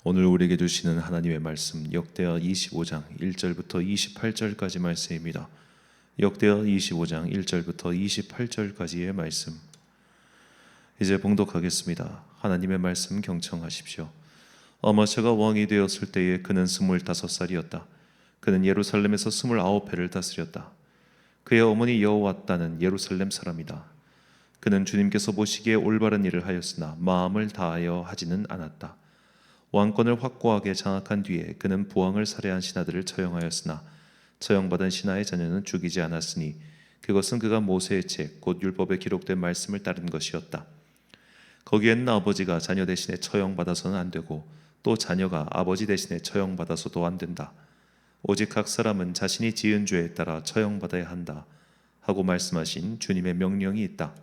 오늘 우리에게 주시는 하나님의 말씀 역대하 25장 1절부터 28절까지 말씀입니다. 역대하 25장 1절부터 28절까지의 말씀 이제 봉독하겠습니다. 하나님의 말씀 경청하십시오. 아마샤가 왕이 되었을 때에 그는 25살이었다. 그는 예루살렘에서 29회를 다스렸다. 그의 어머니 여호와따는 예루살렘 사람이다. 그는 주님께서 보시기에 올바른 일을 하였으나 마음을 다하여 하지는 않았다. 왕권을 확고하게 장악한 뒤에 그는 부왕을 살해한 신하들을 처형하였으나 처형받은 신하의 자녀는 죽이지 않았으니 그것은 그가 모세의 책 곧 율법에 기록된 말씀을 따른 것이었다. 거기에는 아버지가 자녀 대신에 처형받아서는 안 되고 또 자녀가 아버지 대신에 처형받아서도 안 된다. 오직 각 사람은 자신이 지은 죄에 따라 처형받아야 한다 하고 말씀하신 주님의 명령이 있다.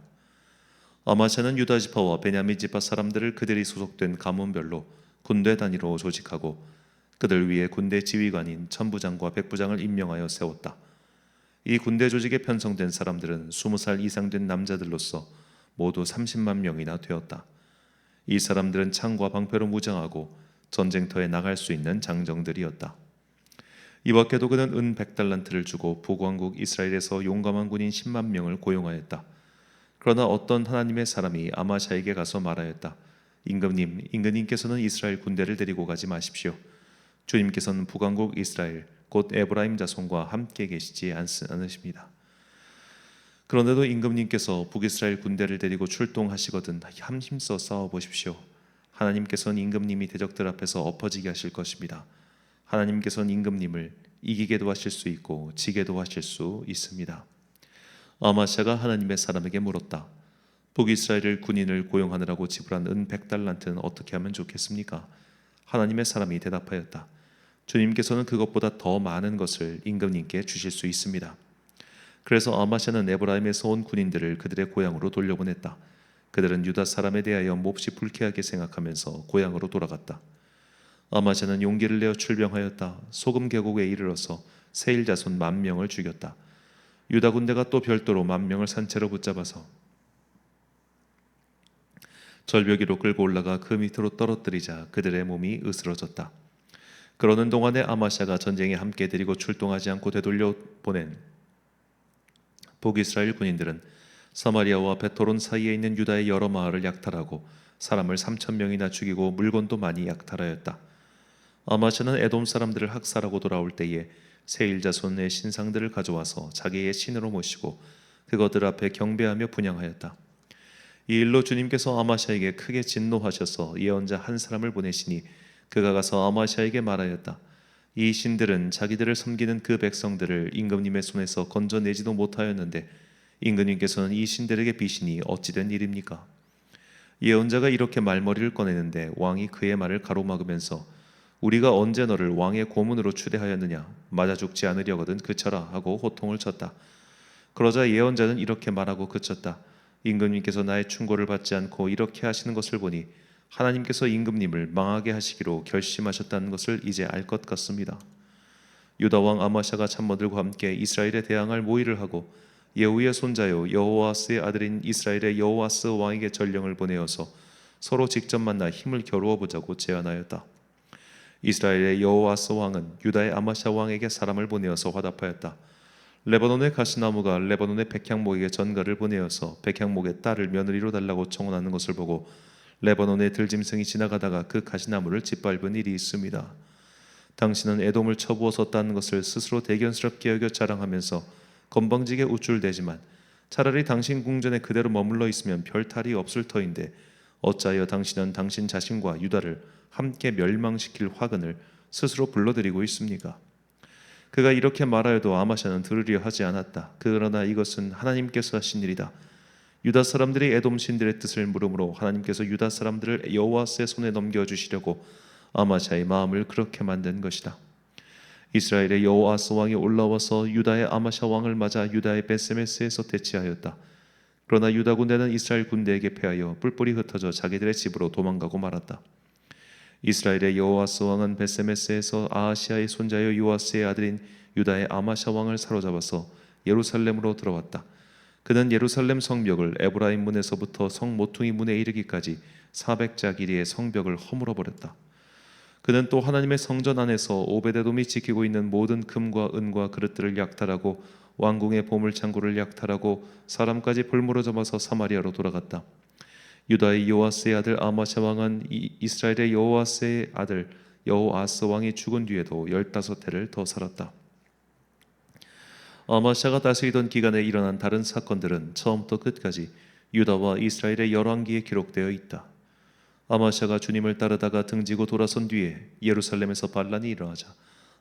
아마샤는 유다 지파와 베냐민 지파 사람들을 그들이 소속된 가문별로 군대 단위로 조직하고 그들 위에 군대 지휘관인 천부장과 백부장을 임명하여 세웠다. 이 군대 조직에 편성된 사람들은 20살 이상 된 남자들로서 모두 30만 명이나 되었다. 이 사람들은 창과 방패로 무장하고 전쟁터에 나갈 수 있는 장정들이었다. 이 밖에도 그는 은 100달란트를 주고 북왕국 이스라엘에서 용감한 군인 10만 명을 고용하였다. 그러나 어떤 하나님의 사람이 아마샤에게 가서 말하였다. 임금님, 임금님께서는 이스라엘 군대를 데리고 가지 마십시오. 주님께서는 북왕국 이스라엘 곧 에브라임 자손과 함께 계시지 않으십니다. 그런데도 임금님께서 북이스라엘 군대를 데리고 출동하시거든 힘써 싸워보십시오. 하나님께서는 임금님이 대적들 앞에서 엎어지게 하실 것입니다. 하나님께서는 임금님을 이기게도 하실 수 있고 지게도 하실 수 있습니다. 아마샤가 하나님의 사람에게 물었다. 북이스라엘 군인을 고용하느라고 지불한 은 100달란트는 어떻게 하면 좋겠습니까? 하나님의 사람이 대답하였다. 주님께서는 그것보다 더 많은 것을 임금님께 주실 수 있습니다. 그래서 아마샤는 에브라임에서 온 군인들을 그들의 고향으로 돌려보냈다. 그들은 유다 사람에 대하여 몹시 불쾌하게 생각하면서 고향으로 돌아갔다. 아마샤는 용기를 내어 출병하였다. 소금 계곡에 이르러서 세일 자손 10,000명을 죽였다. 유다 군대가 또 별도로 10,000명을 산채로 붙잡아서 절벽 위로 끌고 올라가 그 밑으로 떨어뜨리자 그들의 몸이 으스러졌다. 그러는 동안에 아마샤가 전쟁에 함께 데리고 출동하지 않고 되돌려 보낸 북이스라엘 군인들은 사마리아와 베토론 사이에 있는 유다의 여러 마을을 약탈하고 사람을 3,000명이나 죽이고 물건도 많이 약탈하였다. 아마샤는 에돔 사람들을 학살하고 돌아올 때에 세일 자손의 신상들을 가져와서 자기의 신으로 모시고 그것들 앞에 경배하며 분향하였다. 이 일로 주님께서 아마샤에게 크게 진노하셔서 예언자 한 사람을 보내시니 그가 가서 아마샤에게 말하였다. 이 신들은 자기들을 섬기는 그 백성들을 임금님의 손에서 건져내지도 못하였는데 임금님께서는 이 신들에게 비시니 어찌된 일입니까? 예언자가 이렇게 말머리를 꺼내는데 왕이 그의 말을 가로막으면서 우리가 언제 너를 왕의 고문으로 추대하였느냐? 맞아 죽지 않으려거든 그쳐라 하고 호통을 쳤다. 그러자 예언자는 이렇게 말하고 그쳤다. 임금님께서 나의 충고를 받지 않고 이렇게 하시는 것을 보니 하나님께서 임금님을 망하게 하시기로 결심하셨다는 것을 이제 알 것 같습니다. 유다 왕 아마샤가 참모들과 함께 이스라엘에 대항할 모의를 하고 예후의 손자요 여호아스의 아들인 이스라엘의 여호아스 왕에게 전령을 보내어서 서로 직접 만나 힘을 겨루어 보자고 제안하였다. 이스라엘의 여호아스 왕은 유다의 아마샤 왕에게 사람을 보내어서 화답하였다. 레바논의 가시나무가 레바논의 백향목에게 전가를 보내어서 백향목의 딸을 며느리로 달라고 청혼하는 것을 보고 레바논의 들짐승이 지나가다가 그 가시나무를 짓밟은 일이 있습니다. 당신은 에돔을 쳐부어서 딴 것을 스스로 대견스럽게 여겨 자랑하면서 건방지게 우쭐대지만 차라리 당신 궁전에 그대로 머물러 있으면 별 탈이 없을 터인데 어찌하여 당신은 당신 자신과 유다를 함께 멸망시킬 화근을 스스로 불러들이고 있습니까? 그가 이렇게 말하여도 아마샤는 들으려 하지 않았다. 그러나 이것은 하나님께서 하신 일이다. 유다 사람들이 에돔 신들의 뜻을 물음으로 하나님께서 유다 사람들을 여호와스의 손에 넘겨주시려고 아마샤의 마음을 그렇게 만든 것이다. 이스라엘의 여호아스 왕이 올라와서 유다의 아마샤 왕을 맞아 유다의 베세메스에서 대치하였다. 그러나 유다 군대는 이스라엘 군대에게 패하여 뿔뿔이 흩어져 자기들의 집으로 도망가고 말았다. 이스라엘의 여호아스 왕은 베세메스에서 아하시아의 손자여 요아스의 아들인 유다의 아마샤 왕을 사로잡아서 예루살렘으로 들어왔다. 그는 예루살렘 성벽을 에브라임 문에서부터 성 모퉁이 문에 이르기까지 400자 길이의 성벽을 허물어 버렸다. 그는 또 하나님의 성전 안에서 오베데돔이 지키고 있는 모든 금과 은과 그릇들을 약탈하고 왕궁의 보물 창고를 약탈하고 사람까지 볼모로 잡아서 사마리아로 돌아갔다. 유다의 요아스의 아들 아마샤 왕은 이스라엘의 여호아스의 아들 여호아스 왕이 죽은 뒤에도 15해를 더 살았다. 아마샤가 다스리던 기간에 일어난 다른 사건들은 처음부터 끝까지 유다와 이스라엘의 열왕기에 기록되어 있다. 아마샤가 주님을 따르다가 등지고 돌아선 뒤에 예루살렘에서 반란이 일어나자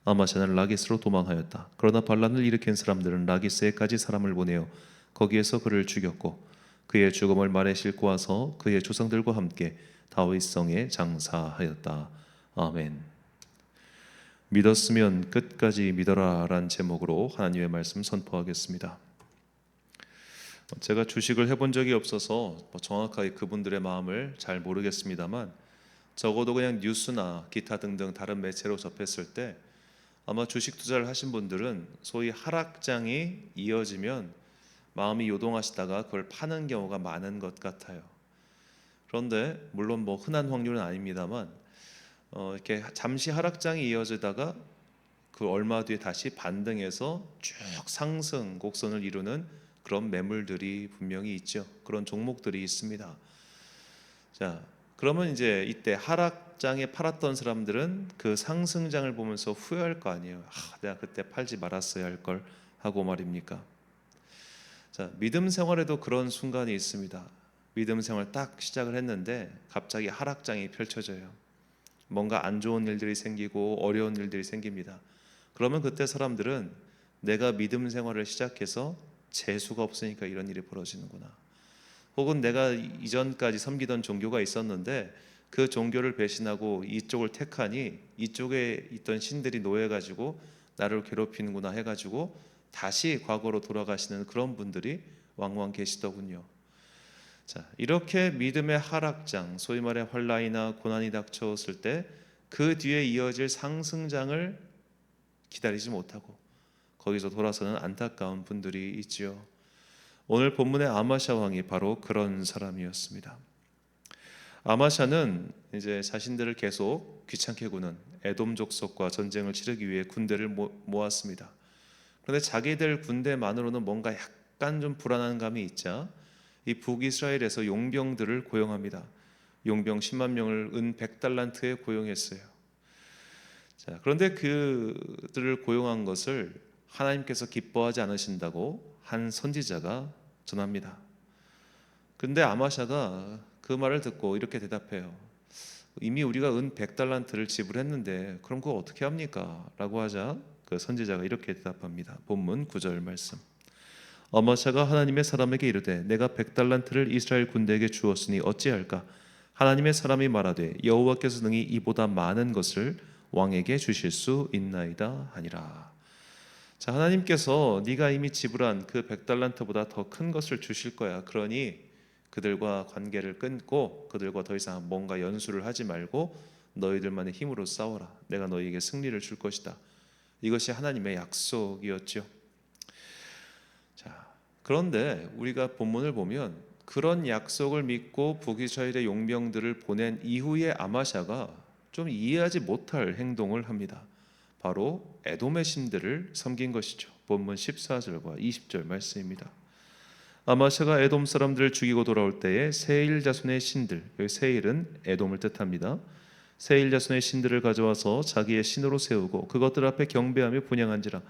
아마샤는 라기스로 도망하였다. 그러나 반란을 일으킨 사람들은 라기스에까지 사람을 보내어 거기에서 그를 죽였고 그의 죽음을 말에 싣고 와서 그의 조상들과 함께 다윗성에 장사하였다. 아멘. 믿었으면 끝까지 믿어라 라는 제목으로 하나님의 말씀 선포하겠습니다. 제가 주식을 해본 적이 없어서 정확하게 그분들의 마음을 잘 모르겠습니다만 적어도 그냥 뉴스나 기타 등등 다른 매체로 접했을 때 아마 주식 투자를 하신 분들은 소위 하락장이 이어지면 마음이 요동하시다가 그걸 파는 경우가 많은 것 같아요. 그런데 물론 흔한 확률은 아닙니다만 이렇게 잠시 하락장이 이어지다가 그 얼마 뒤에 다시 반등해서 쭉 상승 곡선을 이루는 그런 매물들이 분명히 있죠. 그런 종목들이 있습니다. 자, 그러면 이제 이때 하락장에 팔았던 사람들은 그 상승장을 보면서 후회할 거 아니에요. 내가 그때 팔지 말았어야 할 걸 하고 말입니까? 자, 믿음 생활에도 그런 순간이 있습니다. 믿음 생활 딱 시작을 했는데 갑자기 하락장이 펼쳐져요. 뭔가 안 좋은 일들이 생기고 어려운 일들이 생깁니다. 그러면 그때 사람들은 내가 믿음 생활을 시작해서 재수가 없으니까 이런 일이 벌어지는구나. 혹은 내가 이전까지 섬기던 종교가 있었는데 그 종교를 배신하고 이쪽을 택하니 이쪽에 있던 신들이 노예가지고 나를 괴롭히는구나 해가지고 다시 과거로 돌아가시는 그런 분들이 왕왕 계시더군요. 자, 이렇게 믿음의 하락장, 소위 말해 환난이나 고난이 닥쳐왔을 때 그 뒤에 이어질 상승장을 기다리지 못하고 거기서 돌아서는 안타까운 분들이 있지요. 오늘 본문의 아마샤 왕이 바로 그런 사람이었습니다. 아마샤는 이제 자신들을 계속 귀찮게 구는 에돔 족속과 전쟁을 치르기 위해 군대를 모았습니다. 그런데 자기들 군대만으로는 뭔가 약간 좀 불안한 감이 있자 이 북이스라엘에서 용병들을 고용합니다. 용병 10만 명을 은 100달란트에 고용했어요. 자, 그런데 그들을 고용한 것을 하나님께서 기뻐하지 않으신다고 한 선지자가 전합니다. 그런데 아마샤가 그 말을 듣고 이렇게 대답해요. 이미 우리가 은 100달란트를 지불했는데 그럼 그거 어떻게 합니까? 라고 하자 그 선지자가 이렇게 대답합니다. 본문 9절 말씀. 아마샤가 하나님의 사람에게 이르되 내가 100달란트를 이스라엘 군대에게 주었으니 어찌할까? 하나님의 사람이 말하되 여호와께서 능히 이보다 많은 것을 왕에게 주실 수 있나이다 하니라. 자, 하나님께서 네가 이미 지불한 그 100달란트보다 더 큰 것을 주실 거야. 그러니 그들과 관계를 끊고 그들과 더 이상 뭔가 연수를 하지 말고 너희들만의 힘으로 싸워라. 내가 너희에게 승리를 줄 것이다. 이것이 하나님의 약속이었죠. 자, 그런데 우리가 본문을 보면 그런 약속을 믿고 북이스라엘의 용병들을 보낸 이후에 아마샤가 좀 이해하지 못할 행동을 합니다. 바로 에돔의 신들을 섬긴 것이죠. 본문 14절과 20절 말씀입니다. 아마샤가 에돔 사람들을 죽이고 돌아올 때에 세일 자손의 신들, 여기 세일은 에돔을 뜻합니다. 세일 자손의 신들을 가져와서 자기의 신으로 세우고 그것들 앞에 경배하며 분향한지라.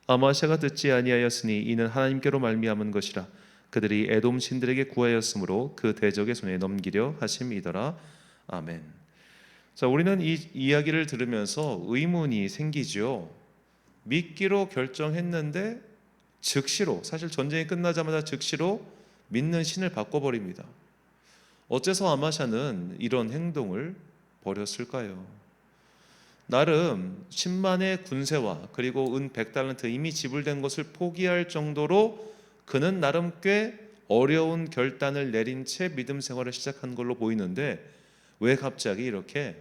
아마샤가 듣지 아니하였으니 이는 하나님께로 말미암은 것이라. 그들이 에돔 신들에게 구하였으므로 그 대적의 손에 넘기려 하심이더라. 아멘. 자, 우리는 이 이야기를 들으면서 의문이 생기죠. 믿기로 결정했는데 즉시로, 사실 전쟁이 끝나자마자 즉시로 믿는 신을 바꿔버립니다. 어째서 아마샤는 이런 행동을 벌였을까요? 나름 10만의 군세와 그리고 은 100달란트 이미 지불된 것을 포기할 정도로 그는 나름 꽤 어려운 결단을 내린 채 믿음 생활을 시작한 걸로 보이는데 왜 갑자기 이렇게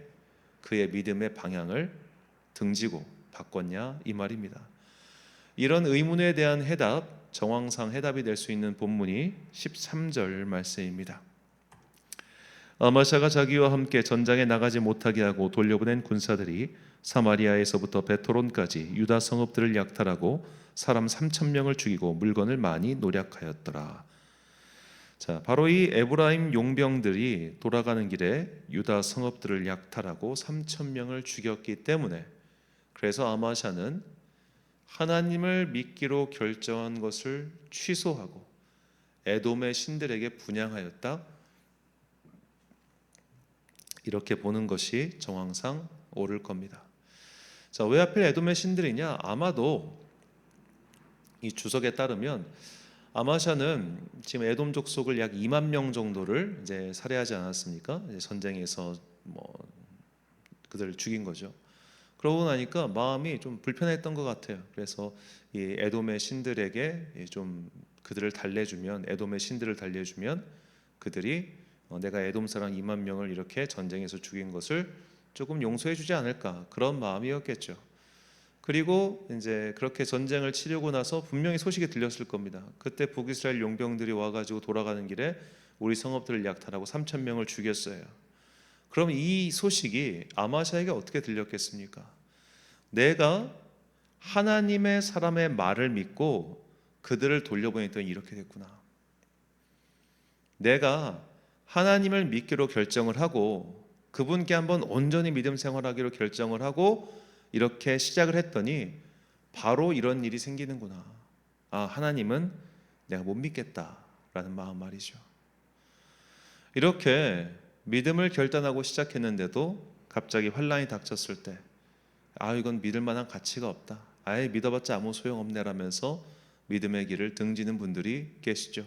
그의 믿음의 방향을 등지고 바꿨냐 이 말입니다. 이런 의문에 대한 해답, 정황상 해답이 될 수 있는 본문이 13절 말씀입니다. 아마샤가 자기와 함께 전장에 나가지 못하게 하고 돌려보낸 군사들이 사마리아에서부터 베토론까지 유다 성읍들을 약탈하고 사람 3천 명을 죽이고 물건을 많이 노략하였더라. 자, 바로 이 에브라임 용병들이 돌아가는 길에 유다 성읍들을 약탈하고 3천 명을 죽였기 때문에, 그래서 아마샤는 하나님을 믿기로 결정한 것을 취소하고 에돔의 신들에게 분향하였다, 이렇게 보는 것이 정황상 옳을 겁니다. 자, 왜 하필 에돔의 신들이냐? 아마도 이 주석에 따르면 아마샤는 지금 에돔 족속을 약 2만 명 정도를 이제 살해하지 않았습니까? 이제 전쟁에서 그들을 죽인 거죠. 그러고 나니까 마음이 좀 불편했던 것 같아요. 그래서 이 에돔의 신들에게 좀 그들을 달래주면, 에돔의 신들을 달래주면 그들이 내가 에돔 사람 2만 명을 이렇게 전쟁에서 죽인 것을 조금 용서해주지 않을까, 그런 마음이었겠죠. 그리고 이제 그렇게 전쟁을 치르고 나서 분명히 소식이 들렸을 겁니다. 그때 북이스라엘 용병들이 와가지고 돌아가는 길에 우리 성읍들을 약탈하고 3천 명을 죽였어요. 그럼 이 소식이 아마샤에게 어떻게 들렸겠습니까? 내가 하나님의 사람의 말을 믿고 그들을 돌려보냈더니 이렇게 됐구나. 내가 하나님을 믿기로 결정을 하고 그분께 한번 온전히 믿음 생활하기로 결정을 하고 이렇게 시작을 했더니 바로 이런 일이 생기는구나. 아, 하나님은 내가 못 믿겠다라는 마음 말이죠. 이렇게 믿음을 결단하고 시작했는데도 갑자기 환란이 닥쳤을 때, 아, 이건 믿을 만한 가치가 없다, 아예 믿어봤자 아무 소용없네라면서 믿음의 길을 등지는 분들이 계시죠.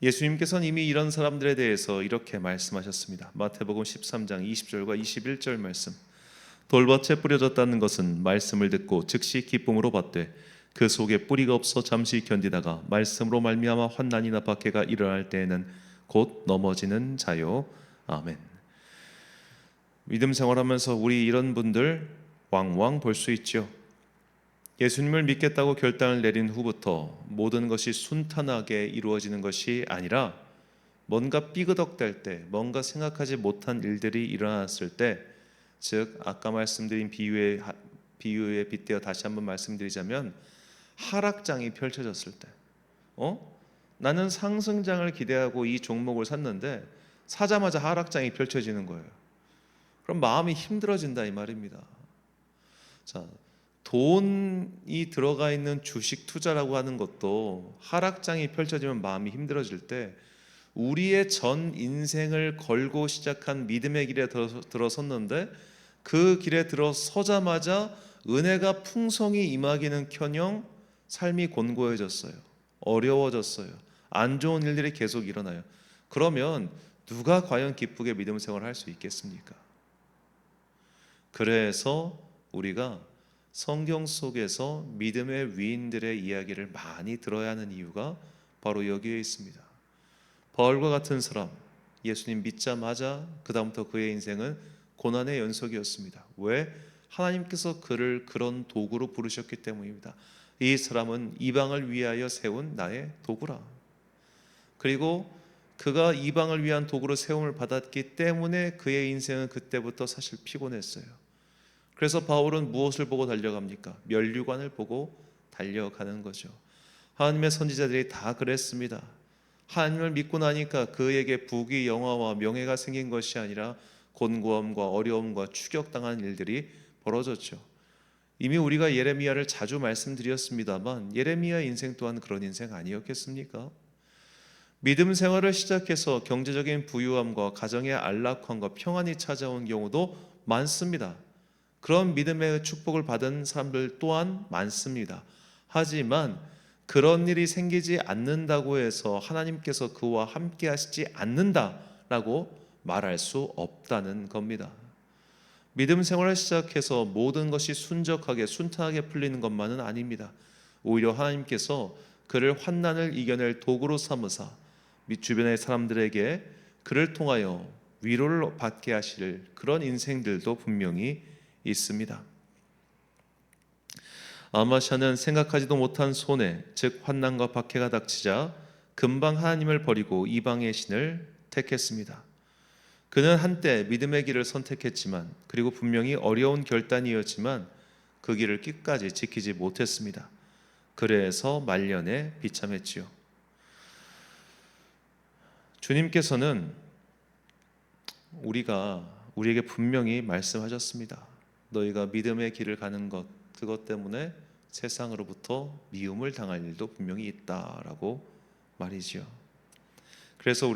예수님께서는 이미 이런 사람들에 대해서 이렇게 말씀하셨습니다. 마태복음 13장 20절과 21절 말씀. 돌밭에 뿌려졌다는 것은 말씀을 듣고 즉시 기쁨으로 받되 그 속에 뿌리가 없어 잠시 견디다가 말씀으로 말미암아 환난이나 박해가 일어날 때에는 곧 넘어지는 자요. 아멘. 믿음 생활하면서 우리 이런 분들 왕왕 볼 수 있죠. 예수님을 믿겠다고 결단을 내린 후부터 모든 것이 순탄하게 이루어지는 것이 아니라 뭔가 삐그덕댈 때, 뭔가 생각하지 못한 일들이 일어났을 때, 즉 아까 말씀드린 비유에 빗대어 다시 한번 말씀드리자면 하락장이 펼쳐졌을 때, 나는 상승장을 기대하고 이 종목을 샀는데 사자마자 하락장이 펼쳐지는 거예요. 그럼 마음이 힘들어진다 이 말입니다. 자, 돈이 들어가 있는 주식 투자라고 하는 것도 하락장이 펼쳐지면 마음이 힘들어질 때, 우리의 전 인생을 걸고 시작한 믿음의 길에 들어섰는데 그 길에 들어서자마자 은혜가 풍성히 임하기는커녕 삶이 곤고해졌어요. 어려워졌어요. 안 좋은 일들이 계속 일어나요. 그러면 누가 과연 기쁘게 믿음 생활을 할 수 있겠습니까? 그래서 우리가 성경 속에서 믿음의 위인들의 이야기를 많이 들어야 하는 이유가 바로 여기에 있습니다. 바울과 같은 사람, 예수님 믿자마자 그 다음부터 그의 인생은 고난의 연속이었습니다. 왜? 하나님께서 그를 그런 도구로 부르셨기 때문입니다. 이 사람은 이방을 위하여 세운 나의 도구라. 그리고 그가 이방을 위한 도구로 세움을 받았기 때문에 그의 인생은 그때부터 사실 피곤했어요. 그래서 바울은 무엇을 보고 달려갑니까? 면류관을 보고 달려가는 거죠. 하나님의 선지자들이 다 그랬습니다. 하나님을 믿고 나니까 그에게 부귀 영화와 명예가 생긴 것이 아니라 곤고함과 어려움과 추격당하는 일들이 벌어졌죠. 이미 우리가 예레미야를 자주 말씀드렸습니다만 예레미야 인생 또한 그런 인생 아니었겠습니까? 믿음 생활을 시작해서 경제적인 부유함과 가정의 안락함과 평안이 찾아온 경우도 많습니다. 그런 믿음의 축복을 받은 사람들 또한 많습니다. 하지만 그런 일이 생기지 않는다고 해서 하나님께서 그와 함께 하시지 않는다라고 말할 수 없다는 겁니다. 믿음 생활을 시작해서 모든 것이 순적하게 순탄하게 풀리는 것만은 아닙니다. 오히려 하나님께서 그를 환난을 이겨낼 도구로 삼으사 주변의 사람들에게 그를 통하여 위로를 받게 하실 그런 인생들도 분명히 있습니다. 아마샤는 생각하지도 못한 손해, 즉 환난과 박해가 닥치자 금방 하나님을 버리고 이방의 신을 택했습니다. 그는 한때 믿음의 길을 선택했지만, 그리고 분명히 어려운 결단이었지만 그 길을 끝까지 지키지 못했습니다. 그래서 말년에 비참했지요. 주님께서는 우리에게 분명히 말씀하셨습니다. 너희가 믿음의 길을 가는 것, 그것 때문에 세상으로부터 미움을 당할 일도 분명히 있다라고 말이지요. 그래서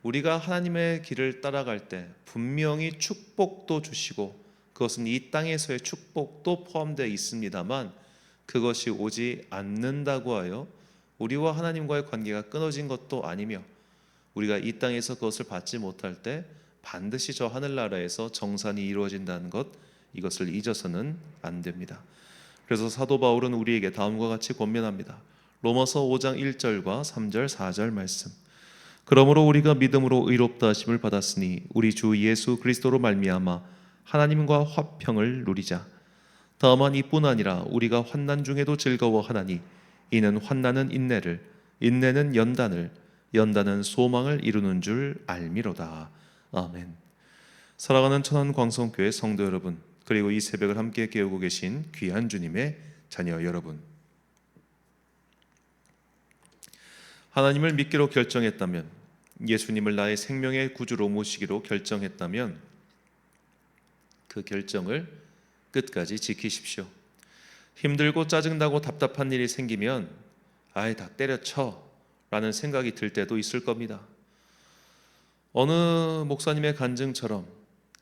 우리가 하나님의 길을 따라갈 때 분명히 축복도 주시고, 그것은 이 땅에서의 축복도 포함되어 있습니다만, 그것이 오지 않는다고 하여 우리와 하나님과의 관계가 끊어진 것도 아니며, 우리가 이 땅에서 그것을 받지 못할 때 반드시 저 하늘나라에서 정산이 이루어진다는 것, 이것을 잊어서는 안 됩니다. 그래서 사도 바울은 우리에게 다음과 같이 권면합니다. 로마서 5장 1절과 3절 4절 말씀. 그러므로 우리가 믿음으로 의롭다 하심을 받았으니 우리 주 예수 그리스도로 말미암아 하나님과 화평을 누리자. 다만 이뿐 아니라 우리가 환난 중에도 즐거워하나니 이는 환난은 인내를, 인내는 연단을, 연단은 소망을 이루는 줄 알미로다. 아멘. 사랑하는 천안광성교회 성도 여러분, 그리고 이 새벽을 함께 깨우고 계신 귀한 주님의 자녀 여러분, 하나님을 믿기로 결정했다면, 예수님을 나의 생명의 구주로 모시기로 결정했다면 그 결정을 끝까지 지키십시오. 힘들고 짜증나고 답답한 일이 생기면 아이 다 때려쳐 라는 생각이 들 때도 있을 겁니다. 어느 목사님의 간증처럼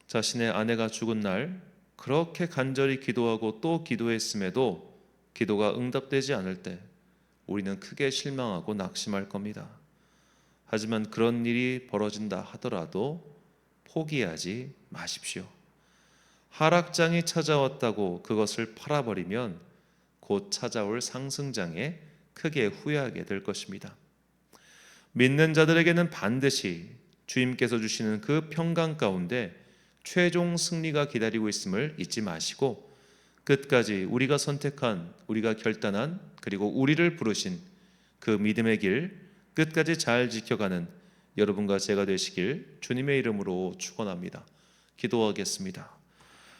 자신의 아내가 죽은 날 그렇게 간절히 기도하고 또 기도했음에도 기도가 응답되지 않을 때 우리는 크게 실망하고 낙심할 겁니다. 하지만 그런 일이 벌어진다 하더라도 포기하지 마십시오. 하락장이 찾아왔다고 그것을 팔아버리면 곧 찾아올 상승장에 크게 후회하게 될 것입니다. 믿는 자들에게는 반드시 주님께서 주시는 그 평강 가운데 최종 승리가 기다리고 있음을 잊지 마시고, 끝까지 우리가 선택한, 우리가 결단한, 그리고 우리를 부르신 그 믿음의 길 끝까지 잘 지켜가는 여러분과 제가 되시길 주님의 이름으로 축원합니다. 기도하겠습니다.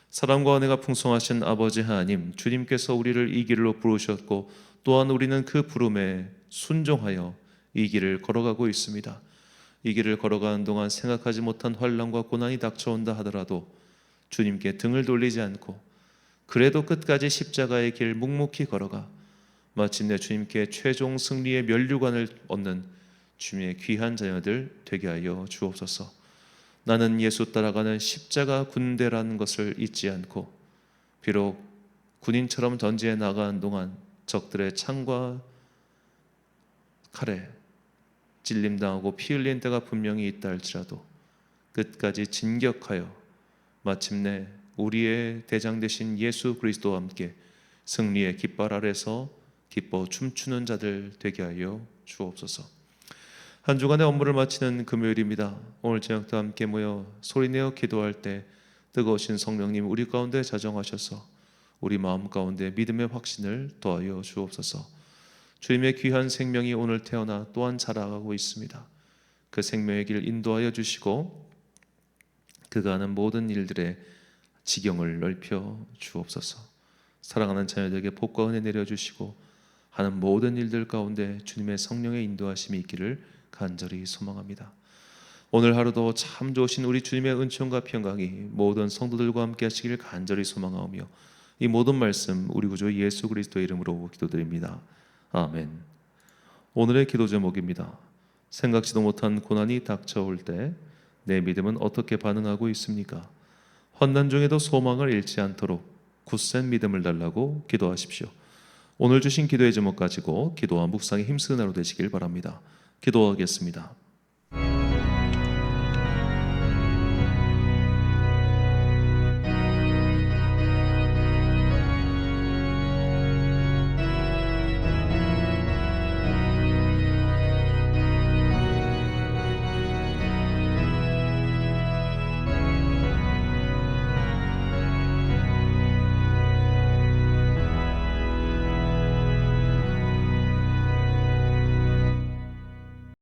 사랑과 은혜가 풍성하신 아버지 하나님, 주님께서 우리를 이 길로 부르셨고 또한 우리는 그 부름에 순종하여 이 길을 걸어가고 있습니다. 이 길을 걸어가는 동안 생각하지 못한 환난과 고난이 닥쳐온다 하더라도 주님께 등을 돌리지 않고 그래도 끝까지 십자가의 길 묵묵히 걸어가 마침내 주님께 최종 승리의 면류관을 얻는 주님의 귀한 자녀들 되게 하여 주옵소서. 나는 예수 따라가는 십자가 군대라는 것을 잊지 않고, 비록 군인처럼 전지에 나가는 동안 적들의 창과 칼에 찔림당하고 피 흘린 때가 분명히 있다 할지라도 끝까지 진격하여 마침내 우리의 대장 되신 예수 그리스도와 함께 승리의 깃발 아래서 기뻐 춤추는 자들 되게 하여 주옵소서. 한 주간의 업무를 마치는 금요일입니다. 오늘 저녁도 함께 모여 소리내어 기도할 때 뜨거우신 성령님 우리 가운데 자정하셔서 우리 마음 가운데 믿음의 확신을 더하여 주옵소서. 주님의 귀한 생명이 오늘 태어나 또한 자라가고 있습니다. 그 생명의 길 인도하여 주시고 그가 하는 모든 일들의 지경을 넓혀 주옵소서. 사랑하는 자녀들에게 복과 은혜 내려주시고 하는 모든 일들 가운데 주님의 성령의 인도하심이 있기를 간절히 소망합니다. 오늘 하루도 참 좋으신 우리 주님의 은총과 평강이 모든 성도들과 함께 하시기를 간절히 소망하오며 이 모든 말씀 우리 구주 예수 그리스도의 이름으로 기도드립니다. 아멘. 오늘의 기도 제목입니다. 생각지도 못한 고난이 닥쳐올 때 내 믿음은 어떻게 반응하고 있습니까? 환난 중에도 소망을 잃지 않도록 굳센 믿음을 달라고 기도하십시오. 오늘 주신 기도의 제목 가지고 기도와 묵상에 힘쓰는 하루 되시길 바랍니다. 기도하겠습니다.